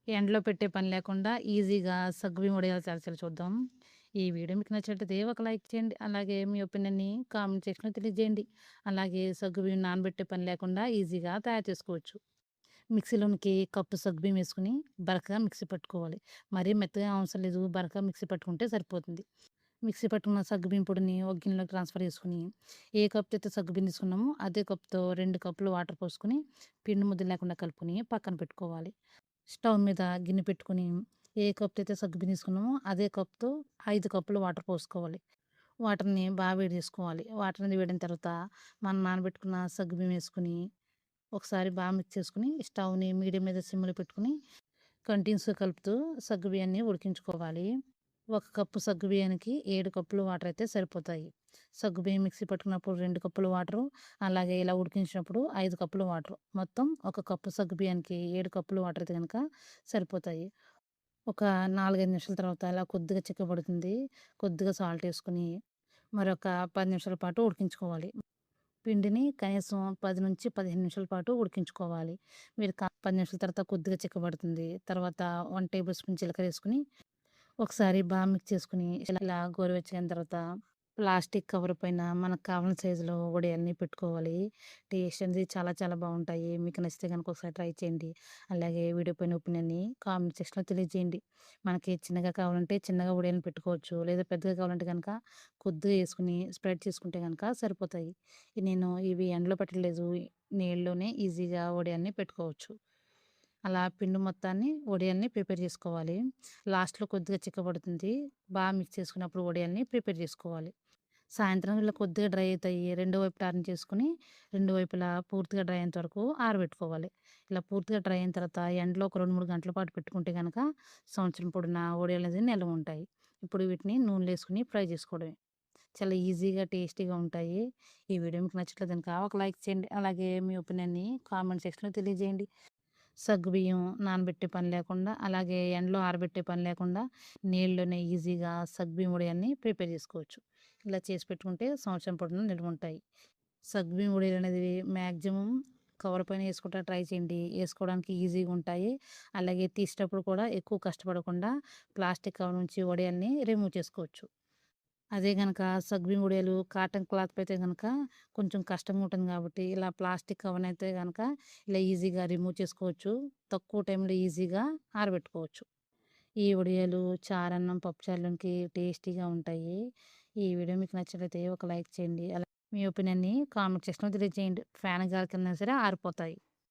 ఎండలో పెట్టే పని లేకుండా ఈజీగా సగ్గుబియ్యం వడియాలు ఎలా చేయాలో చూద్దాం. ఈ వీడియో మీకు నచ్చినట్లయితే ఒక లైక్ చేయండి. అలాగే మీ ఒపీనియన్‌ని కామెంట్ సెక్షన్‌లో తెలియజేయండి. అలాగే సగ్గుబియ్యం నానబెట్టే పని లేకుండా ఈజీగా తయారు చేసుకోవచ్చు. మిక్సీలోనికి కప్పు సగ్గుబియ్యం వేసుకొని బరకగా మిక్సీ పట్టుకోవాలి. మరీ మెత్తగా అవసరం లేదు. బరకగా మిక్సీ పట్టుకుంటే సరిపోతుంది. మిక్సీ పట్టుకున్న సగ్గుబియ్యం పొడిని ఒక గిన్నెలోకి ట్రాన్స్‌ఫర్ చేసుకొని, ఏ కప్‌తో అయితే సగ్గుబియ్యం తీసుకున్నామో అదే కప్‌తో 2 కప్పులు వాటర్ పోసుకొని, పిండి ముద్ద లేకుండా కలుపుకొని పక్కన పెట్టుకోవాలి. స్టవ్ మీద గిన్నె పెట్టుకొని, ఏ కప్‌తో అయితే సగ్గుబియ్యం తీసుకున్నామో అదే కప్‌తో 5 కప్పులు వాటర్ పోసుకోవాలి. వాటర్‌ని బాగా వేడి చేసుకోవాలి. వాటర్ అనేది వేడైన తర్వాత మనం నానబెట్టుకున్న సగ్గుబియ్యం వేసుకొని, ఒకసారి బాగా మిక్స్ చేసుకొని, స్టవ్‌ని మీడియం మీద సిమ్‌లో పెట్టుకొని కంటిన్యూస్‌గా కలుపుతూ సగ్గుబియ్యాన్ని ఉడికించుకోవాలి. ఒక కప్పు సగ్గుబియ్యానికి 7 కప్పులు వాటర్ అయితే సరిపోతాయి. సగ్గుబియ్యం మిక్సీ పట్టుకున్నప్పుడు 2 కప్పులు వాటరు, అలాగే ఇలా ఉడికించినప్పుడు 5 కప్పులు వాటరు. మొత్తం ఒక కప్పు సగ్గుబియ్యానికి 7 కప్పులు వాటర్ అయితే గనక సరిపోతాయి. ఒక 4, 5 నిమిషాల తర్వాత ఇలా కొద్దిగా చిక్కబడుతుంది. కొద్దిగా సాల్ట్ ఏసుకొని మరొక 10 నిమిషాల పాటు ఉడికించుకోవాలి. పిండిని కనీసం 10-15 నిమిషాల పాటు ఉడికించుకోవాలి. మీరు 10 నిమిషాల తర్వాత కొద్దిగా చిక్కబడుతుంది. తర్వాత 1 టేబుల్ స్పూన్ జీలకర్ర ఏసుకొని ఒకసారి బాగా మిక్స్ చేసుకొని ఇలా గోరువెచ్చగైన తర్వాత ప్లాస్టిక్ కవర్ పైన మనకు కావాల్సిన సైజులో వడియాల్ని పెట్టుకోవాలి. టేస్ట్ అనేది చాలా చాలా బావుంటాయి. మీకు నచ్చితే గనుక ఒకసారి ట్రై చేయండి. అలాగే వీడియో పైన ఒపీనియన్‌ని కామెంట్ సెక్షన్‌లో తెలియజేయండి. మనకి చిన్నగా కావాలంటే చిన్నగా వడియాలను పెట్టుకోవచ్చు. లేదా పెద్దగా కావాలంటే గనక కొద్దిగా యేసుకొని స్ప్రెడ్ చేసుకుంటే గనక సరిపోతాయి. నేను ఇవి ఎండలో పెట్టలేదు. నీళ్ళలోనే ఈజీగా వడియాల్ని పెట్టుకోవచ్చు. అలా పిండి మొత్తాన్ని వడియాల్ని ప్రిపేర్ చేసుకోవాలి. లాస్ట్‌లో కొద్దిగా చిక్కబడుతుంది. బాగా మిక్స్ చేసుకున్నప్పుడు వడియాల్ని ప్రిపేర్ చేసుకోవాలి. సాయంత్రం ఇలా కొద్దిగా డ్రై అయితాయి. రెండో వైపు టర్న్ చేసుకొని, రెండు వైపులా పూర్తిగా డ్రై అయ్యేంత వరకు ఆరబెట్టుకోవాలి. ఇలా పూర్తిగా డ్రై అయిన తర్వాత ఎండలో ఒక 2, 3 గంటల పాటు పెట్టుకుంటే గనక సంవత్సరం పొడునా వడియాలనేది నిల్వ ఉంటాయి. ఇప్పుడు వీటిని నూనెలో ఏసుకొని ఫ్రై చేసుకోవడమే. చాలా ఈజీగా, టేస్టీగా ఉంటాయి. ఈ వీడియో మీకు నచ్చినట్లయితే గనుక ఒక లైక్ చేయండి. అలాగే మీ ఒపీనియన్‌ని కామెంట్ సెక్షన్‌లో తెలియజేయండి. సగ్గుబియ్యం నానబెట్టే పని లేకుండా, అలాగే ఎండలో ఆరబెట్టే పని లేకుండా, నీళ్ళలోనే ఈజీగా సగ్గుబియ్యం వడియాల్ని ప్రిపేర్ చేసుకోవచ్చు. ఇలా చేసి పెట్టుకుంటే సంవత్సరం పొడునా నిల్వుంటాయి. సగ్గుబియ్యం వడియాలనేది మాక్సిమం కవర్ పైన ఏసుకుంటా ట్రై చేయండి. ఏసుకోవడానికి ఈజీగా ఉంటాయి. అలాగే తీసేటప్పుడు కూడా ఎక్కువ కష్టపడకుండా ప్లాస్టిక్ కవర్ నుంచి వడియాల్ని రిమూవ్ చేసుకోవచ్చు. అదే గనక సగ్గుబియ్యం వడియాలు కాటన్ క్లాత్ అయితే గనక కొంచెం కష్టంగా ఉంటుంది గాబట్టి, ఇలా ప్లాస్టిక్ కవర్‌నయితే గనక ఇలా ఈజీగా రిమూవ్ చేసుకోవచ్చు. తక్కువ టైంలో ఈజీగా ఆరబెట్టుకోవచ్చు. ఈ వడియాలు చారన్నం, పప్పుచారులోకి టేస్టీగా ఉంటాయి. ఈ వీడియో మీకు నచ్చినట్లయితే ఒక లైక్ చేయండి. మీ ఒపీనియన్‌ని కామెంట్ సెక్షన్‌లో తెలియజేయండి. ఫ్యాన్ గాలి కిందైనా సరే ఆరిపోతాయి.